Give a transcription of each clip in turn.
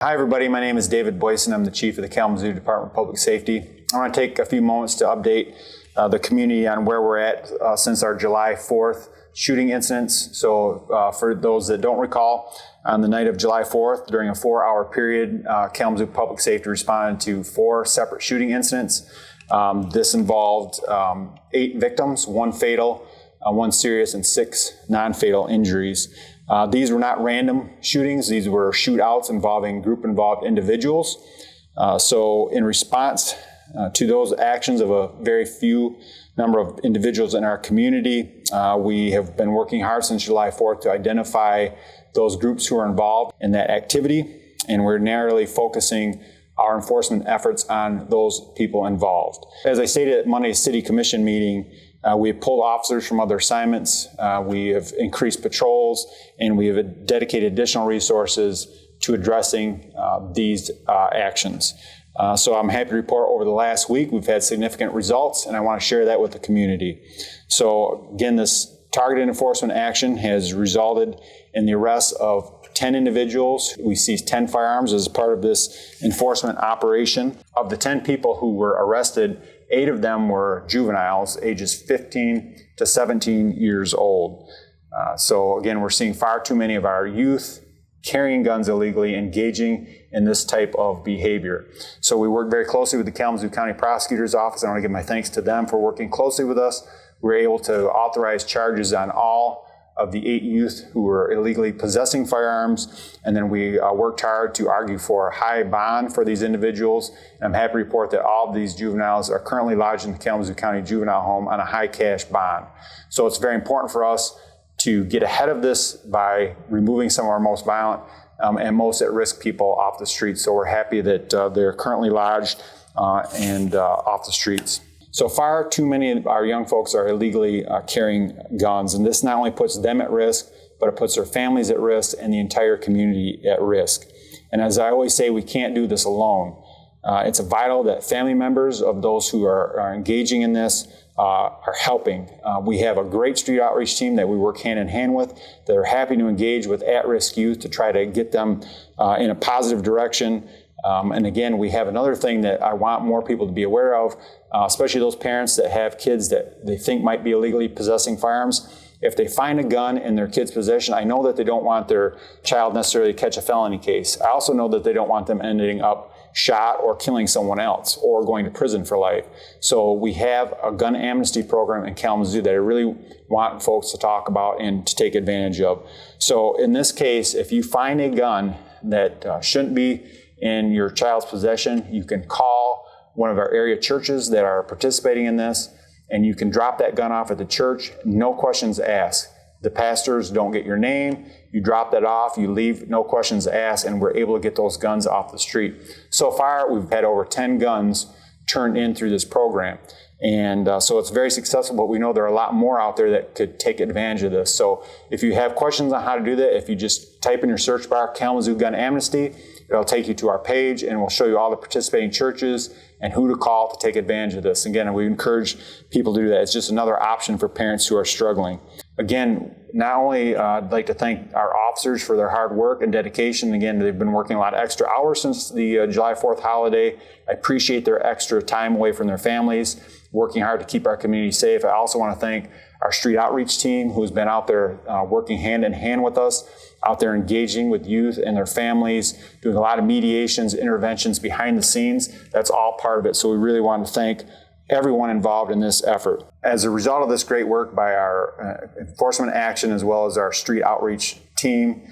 Hi everybody, my name is David Boysen. I'm the Chief of the Kalamazoo Department of Public Safety. I want to take a few moments to update the community on where we're at since our July 4th shooting incidents. So for those that don't recall, on the night of July 4th, during a 4-hour period, Kalamazoo Public Safety responded to 4 separate shooting incidents. This involved 8 victims, 1 fatal, 1 serious, and 6 non-fatal injuries. These were not random shootings. These were shootouts involving group-involved individuals. So in response to those actions of a very few number of individuals in our community, we have been working hard since July 4th to identify those groups who are involved in that activity, and we're narrowly focusing our enforcement efforts on those people involved. As I stated at Monday's City Commission meeting, we have pulled officers from other assignments, we have increased patrols, and we have dedicated additional resources to addressing these actions. So I'm happy to report over the last week we've had significant results, and I want to share that with the community. So again, this targeted enforcement action has resulted in the arrest of 10 individuals. We seized 10 firearms as part of this enforcement operation. Of the 10 people who were arrested, 8 of them were juveniles, ages 15 to 17 years old. So again, we're seeing far too many of our youth carrying guns illegally, engaging in this type of behavior. So we work very closely with the Kalamazoo County Prosecutor's Office. I want to give my thanks to them for working closely with us. We were able to authorize charges on all of the 8 youth who were illegally possessing firearms, and then we worked hard to argue for a high bond for these individuals. And I'm happy to report that all of these juveniles are currently lodged in the Kalamazoo County Juvenile Home on a high cash bond. So it's very important for us to get ahead of this by removing some of our most violent and most at-risk people off the streets. So we're happy that they're currently lodged and off the streets. So far too many of our young folks are illegally carrying guns, and this not only puts them at risk, but it puts their families at risk and the entire community at risk. And as I always say, we can't do this alone. It's vital that family members of those who are engaging in this are helping. We have a great street outreach team that we work hand in hand with that are happy to engage with at-risk youth to try to get them in a positive direction. And again, we have another thing that I want more people to be aware of, especially those parents that have kids that they think might be illegally possessing firearms. If they find a gun in their kid's possession, I know that they don't want their child necessarily to catch a felony case. I also know that they don't want them ending up shot or killing someone else or going to prison for life. So we have a gun amnesty program in Kalamazoo that I really want folks to talk about and to take advantage of. So in this case, if you find a gun that shouldn't be in your child's possession, you can call one of our area churches that are participating in this, and you can drop that gun off at the church, no questions asked. The pastors don't get your name, you drop that off, you leave, no questions asked, and we're able to get those guns off the street. So far, we've had over 10 guns turned in through this program. And so it's very successful, but we know there are a lot more out there that could take advantage of this. So if you have questions on how to do that, if you just type in your search bar, Kalamazoo Gun Amnesty, it'll take you to our page, and we'll show you all the participating churches and who to call to take advantage of this. Again, we encourage people to do that. It's just another option for parents who are struggling. Again, not only I'd like to thank our officers for their hard work and dedication. Again, they've been working a lot of extra hours since the July 4th holiday. I appreciate their extra time away from their families, working hard to keep our community safe. I also want to thank our street outreach team who's been out there working hand in hand with us, out there engaging with youth and their families, doing a lot of mediations, interventions behind the scenes. That's all part of it. So we really want to thank everyone involved in this effort. As a result of this great work by our enforcement action as well as our street outreach team,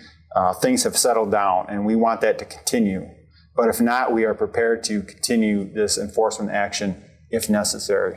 things have settled down, and we want that to continue. But if not, we are prepared to continue this enforcement action if necessary.